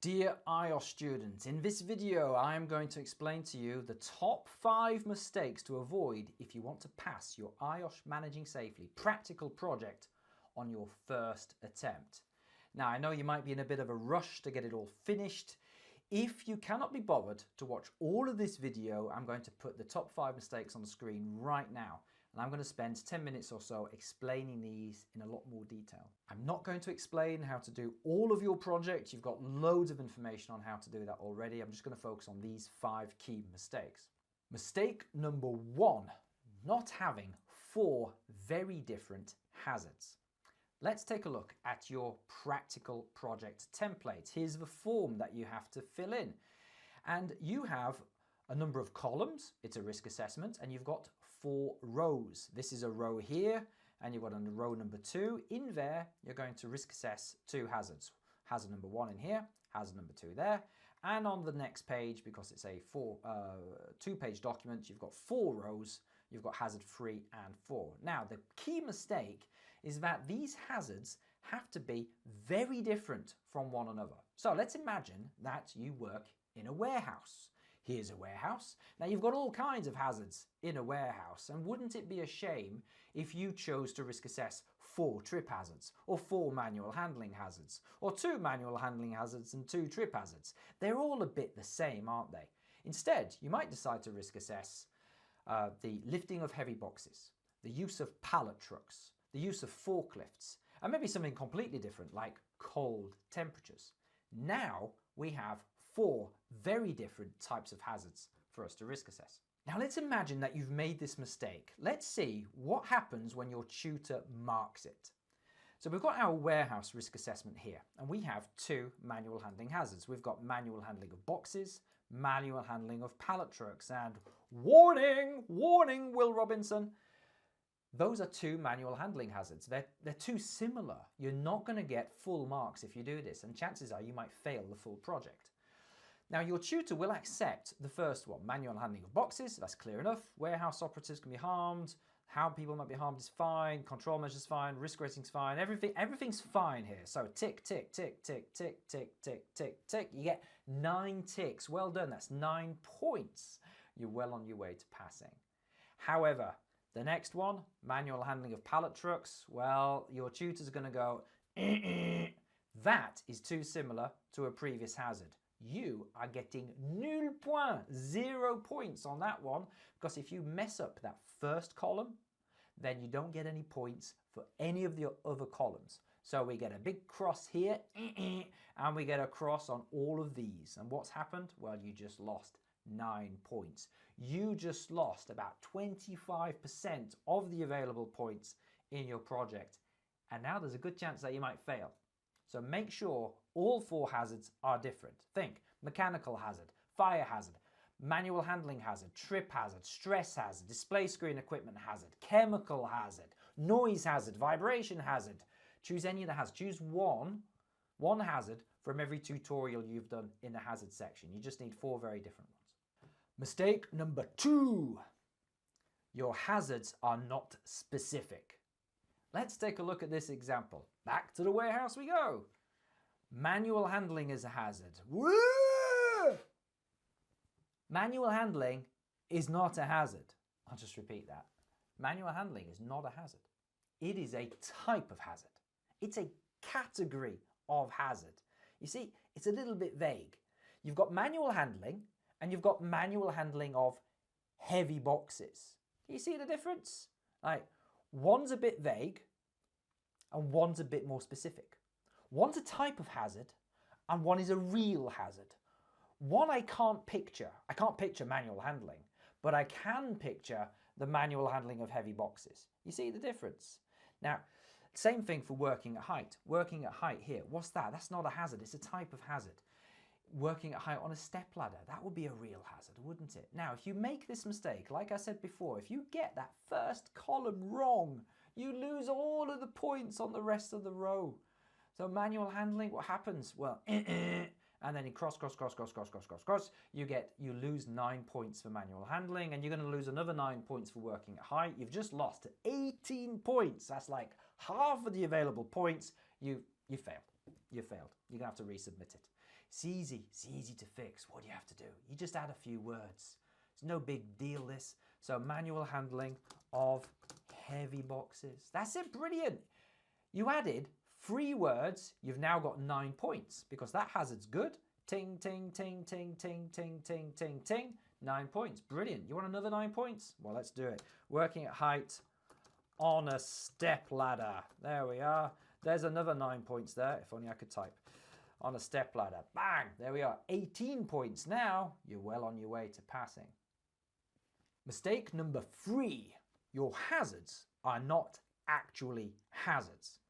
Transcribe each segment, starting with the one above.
Dear IOSH students, in this video I am going to explain to you the top 5 mistakes to avoid if you want to pass your IOSH Managing Safely practical project on your first attempt. Now I know you might be in a bit of a rush to get it all finished. If you cannot be bothered to watch all of this video, I'm going to put the top 5 mistakes on the screen right now. And I'm going to spend 10 minutes or so explaining these in a lot more detail. I'm not going to explain how to do all of your project. You've got loads of information on how to do that already. I'm just going to focus on these 5 key mistakes. Mistake number 1, not having 4 very different hazards. Let's take a look at your practical project template. Here's the form that you have to fill in. And you have a number of columns. It's a risk assessment, and you've got 4 rows. This is a row here, and you've got a row number 2. In there, you're going to risk assess 2 hazards. Hazard number 1 in here, hazard number 2 there. And on the next page, because it's a 2-page document, you've got 4 rows. You've got hazard 3 and 4. Now, the key mistake is that these hazards have to be very different from one another. So let's imagine that you work in a warehouse. Here's a warehouse. Now you've got all kinds of hazards in a warehouse, and wouldn't it be a shame if you chose to risk assess 4 trip hazards, or 4 manual handling hazards, or 2 manual handling hazards and 2 trip hazards? They're all a bit the same, aren't they? Instead, you might decide to risk assess the lifting of heavy boxes, the use of pallet trucks, the use of forklifts, and maybe something completely different like cold temperatures. Now we have 4 very different types of hazards for us to risk assess. Now let's imagine that you've made this mistake. Let's see what happens when your tutor marks it. So we've got our warehouse risk assessment here, and we have 2 manual handling hazards. We've got manual handling of boxes, manual handling of pallet trucks, and warning, warning, Will Robinson, those are 2 manual handling hazards. They're too similar. You're not going to get full marks if you do this, and chances are you might fail the full project. Now your tutor will accept the first one, manual handling of boxes, that's clear enough. Warehouse operatives can be harmed, how people might be harmed is fine, control measures fine, risk rating's fine, everything's fine here. So tick, tick, tick, tick, tick, tick, tick, tick, tick. You get 9 ticks. Well done, that's 9 points. You're well on your way to passing. However, the next one, manual handling of pallet trucks, well, your tutor's going to go, that is too similar to a previous hazard. You are getting 0 points on that one, because if you mess up that first column, then you don't get any points for any of the other columns. So we get a big cross here, and we get a cross on all of these. And what's happened? Well, you just lost 9 points. You just lost about 25% of the available points in your project. And now there's a good chance that you might fail. So make sure all 4 hazards are different. Think mechanical hazard, fire hazard, manual handling hazard, trip hazard, stress hazard, display screen equipment hazard, chemical hazard, noise hazard, vibration hazard. Choose any of the hazards. Choose one hazard from every tutorial you've done in the hazard section. You just need 4 very different ones. Mistake number 2. Your hazards are not specific. Let's take a look at this example. Back to the warehouse we go. Manual handling is a hazard. Woo! Manual handling is not a hazard. I'll just repeat that. Manual handling is not a hazard. It is a type of hazard. It's a category of hazard. You see, it's a little bit vague. You've got manual handling, and you've got manual handling of heavy boxes. Do you see the difference? Like, one's a bit vague and one's a bit more specific. One's a type of hazard and one is a real hazard. One I can't picture. I can't picture manual handling, but I can picture the manual handling of heavy boxes. You see the difference? Now, same thing for working at height. Working at height here, what's that? That's not a hazard, it's a type of hazard. Working at height on a step ladder, that would be a real hazard, wouldn't it? Now, if you make this mistake, like I said before, if you get that first column wrong, you lose all of the points on the rest of the row. So manual handling, what happens? Well, and then you cross, you lose 9 points for manual handling, and you're going to lose another 9 points for working at height. You've just lost 18 points. That's like half of the available points. You failed. you failed. You're going to have to resubmit it. It's easy to fix. What do you have to do? You just add a few words. It's no big deal, this. So manual handling of heavy boxes. That's it, brilliant. You added 3 words, you've now got 9 points because that hazard's good. Ting, ting, ting, ting, ting, ting, ting, ting, ting. 9 points, brilliant. You want another 9 points? Well, let's do it. Working at height on a step ladder. There we are. There's another 9 points there, if only I could type. On a step ladder, bang, there we are. 18 points now, you're well on your way to passing. Mistake number 3, your hazards are not actually hazards.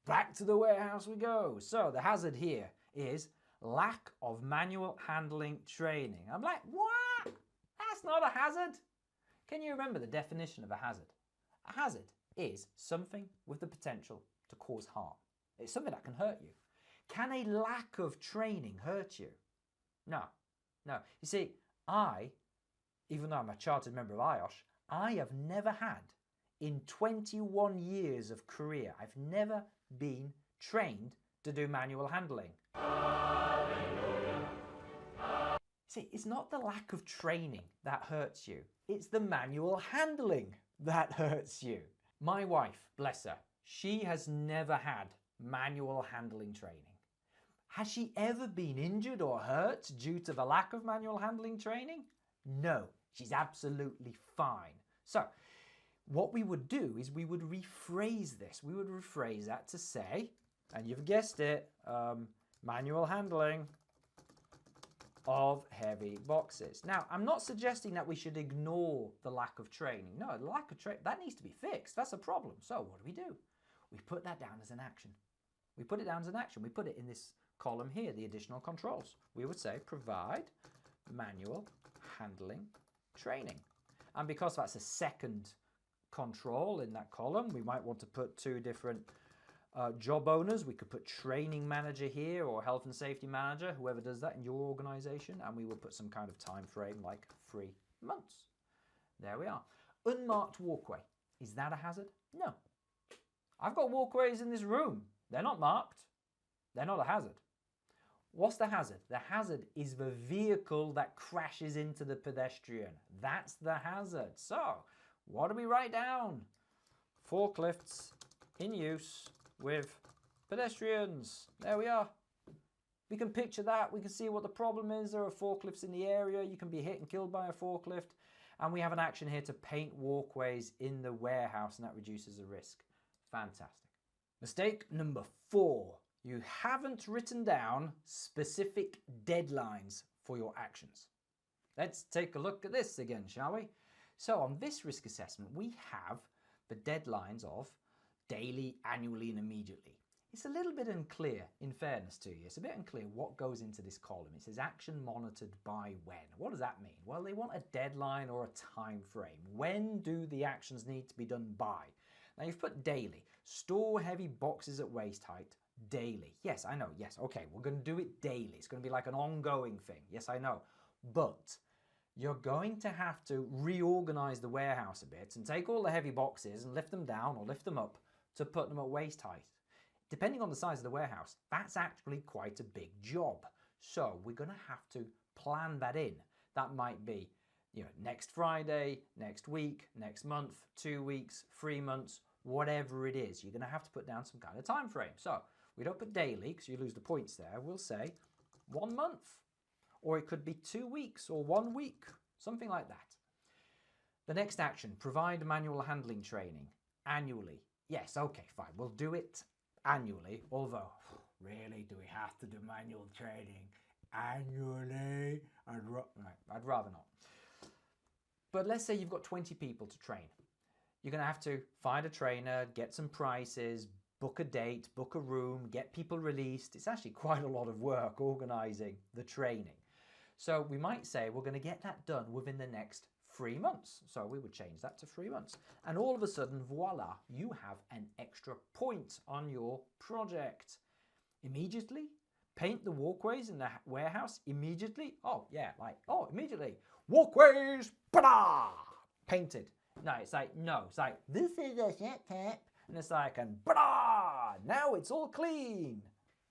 Back to the warehouse we go. So the hazard here is lack of manual handling training. I'm like, what? That's not a hazard. Can you remember the definition of a hazard? A hazard is something with the potential to cause harm. It's something that can hurt you. Can a lack of training hurt you? No, no. You see, even though I'm a chartered member of IOSH, I have never had, in 21 years of career, I've never been trained to do manual handling. See, it's not the lack of training that hurts you. It's the manual handling that hurts you. My wife, bless her, she has never had manual handling training. Has she ever been injured or hurt due to the lack of manual handling training? No, she's absolutely fine. So, what we would do is we would rephrase this. We would rephrase that to say, and you've guessed it, manual handling of heavy boxes. Now, I'm not suggesting that we should ignore the lack of training. No, the lack of training, that needs to be fixed. That's a problem. So what do? We put that down as an action. We put it down as an action. We put it in this column here, the additional controls. We would say provide manual handling training. And because that's a second control in that column, we might want to put 2 different job owners. We could put training manager here or health and safety manager, whoever does that in your organization, and we will put some kind of time frame like 3 months. There we are. Unmarked walkway. Is that a hazard? No. I've got walkways in this room. They're not marked. They're not a hazard. What's the hazard? The hazard is the vehicle that crashes into the pedestrian. That's the hazard. So, what do we write down? Forklifts in use with pedestrians. There we are. We can picture that. We can see what the problem is. There are forklifts in the area. You can be hit and killed by a forklift. And we have an action here to paint walkways in the warehouse, and that reduces the risk. Fantastic. Mistake number 4. You haven't written down specific deadlines for your actions. Let's take a look at this again, shall we? So on this risk assessment, we have the deadlines of daily, annually, and immediately. It's a little bit unclear, in fairness to you. It's a bit unclear what goes into this column. It says action monitored by when. What does that mean? Well, they want a deadline or a time frame. When do the actions need to be done by? Now you've put daily. Store heavy boxes at waist height daily. Yes, I know. Yes, okay, we're going to do it daily. It's going to be like an ongoing thing. Yes, I know. But you're going to have to reorganize the warehouse a bit and take all the heavy boxes and lift them down or lift them up to put them at waist height. Depending on the size of the warehouse, that's actually quite a big job. So we're going to have to plan that in. That might be, next Friday, next week, next month, 2 weeks, 3 months, whatever it is. You're going to have to put down some kind of time frame. So we don't put daily because you lose the points there. We'll say 1 month, or it could be 2 weeks or 1 week, something like that. The next action, provide manual handling training annually. Yes, okay, fine. We'll do it annually, although, really, do we have to do manual training annually? I'd rather not. But let's say you've got 20 people to train. You're going to have to find a trainer, get some prices, book a date, book a room, get people released. It's actually quite a lot of work organising the training. So we might say we're going to get that done within the next 3 months. So we would change that to 3 months. And all of a sudden, voila, you have an extra point on your project. Immediately, paint the walkways in the warehouse immediately. Oh, yeah, immediately. Walkways, ba-da! Painted. No, it's like, this is a shit tip. And it's like, and ba-da! Now it's all clean.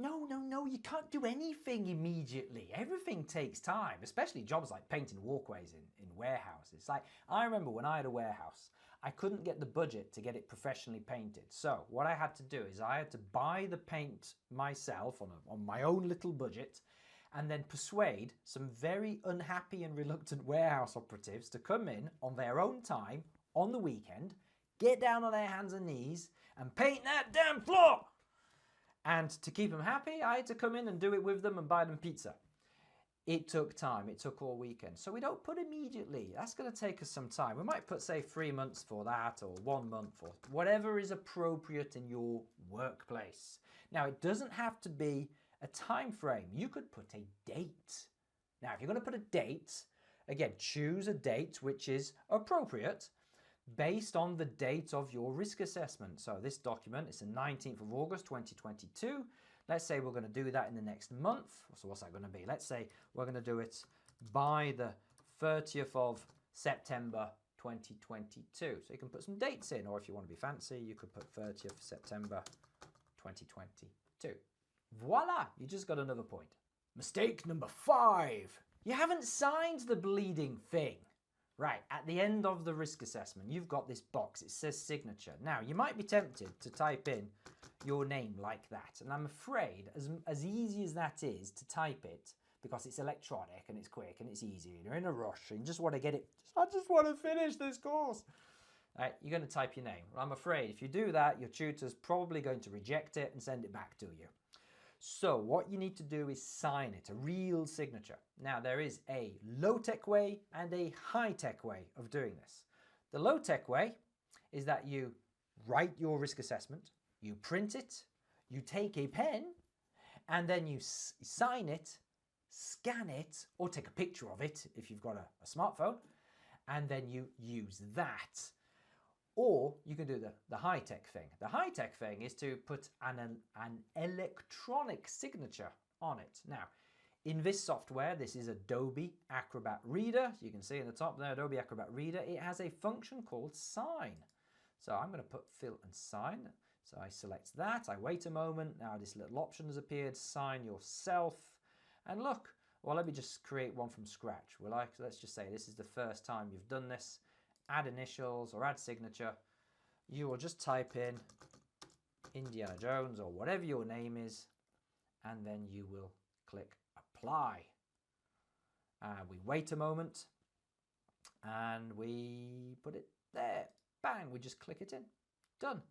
No, you can't do anything immediately. Everything takes time, especially jobs like painting walkways in warehouses. Like, I remember when I had a warehouse, I couldn't get the budget to get it professionally painted. So what I had to do is I had to buy the paint myself on my own little budget, and then persuade some very unhappy and reluctant warehouse operatives to come in on their own time on the weekend, get down on their hands and knees and paint that damn floor. And to keep them happy, I had to come in and do it with them and buy them pizza. It took time, it took all weekend. So we don't put immediately. That's going to take us some time. We might put, say, 3 months for that, or 1 month, or whatever is appropriate in your workplace. Now, it doesn't have to be a time frame. You could put a date. Now, if you're going to put a date, again, choose a date which is appropriate based on the date of your risk assessment. So this document is the 19th of August 2022. Let's say we're going to do that in the next month. So what's that going to be? Let's say we're going to do it by the 30th of September 2022. So you can put some dates in, or if you want to be fancy, you could put 30th of September 2022. Voila, you just got another point. Mistake number 5. You haven't signed the bleeding thing. Right, at the end of the risk assessment, you've got this box. It says signature. Now, you might be tempted to type in your name like that. And I'm afraid, as easy as that is to type it, because it's electronic and it's quick and it's easy, and you're in a rush and you just want to get it, I just want to finish this course. Right, you're going to type your name. Well, I'm afraid if you do that, your tutor's probably going to reject it and send it back to you. So what you need to do is sign it, a real signature. Now, there is a low-tech way and a high-tech way of doing this. The low-tech way is that you write your risk assessment, you print it, you take a pen, and then you sign it, scan it, or take a picture of it if you've got a smartphone, and then you use that. Or you can do the high-tech thing. The high-tech thing is to put an electronic signature on it. Now, in this software, this is Adobe Acrobat Reader. You can see in the top there, Adobe Acrobat Reader. It has a function called sign. So I'm going to put fill and sign. So I select that. I wait a moment. Now this little option has appeared. Sign yourself. And look, well, let me just create one from scratch. Will I? So let's just say this is the first time you've done this. Add initials or add signature. You will just type in Indiana Jones or whatever your name is, and then you will click apply. We wait a moment and we put it there. Bang, we just click it in. Done.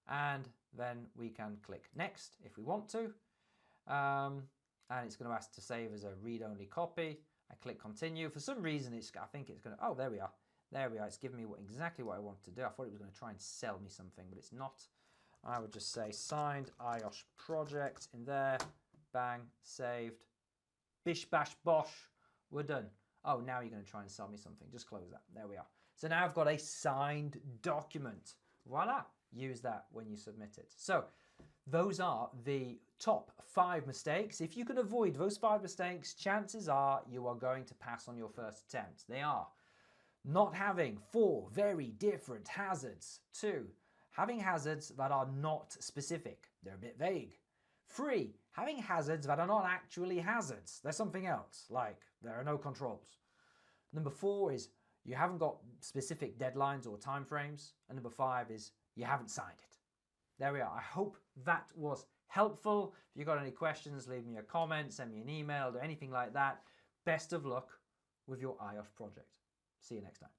And then we can click next if we want to. And it's going to ask to save as a read-only copy. I click continue. For some reason, I think it's going to, oh, there we are. There we are. It's giving me exactly what I wanted to do. I thought it was going to try and sell me something, but it's not. I would just say signed IOSH project in there. Bang, saved. Bish, bash, bosh. We're done. Oh, now you're going to try and sell me something. Just close that. There we are. So now I've got a signed document. Voila. Use that when you submit it. So those are the top 5 mistakes. If you can avoid those 5 mistakes, chances are you are going to pass on your first attempt. They are: not having 4 very different hazards. 2, having hazards that are not specific. They're a bit vague. 3, having hazards that are not actually hazards. They're something else, like there are no controls. Number 4 is you haven't got specific deadlines or timeframes. And number 5 is you haven't signed it. There we are. I hope that was helpful. If you've got any questions, leave me a comment, send me an email, or anything like that. Best of luck with your IOSH project. See you next time.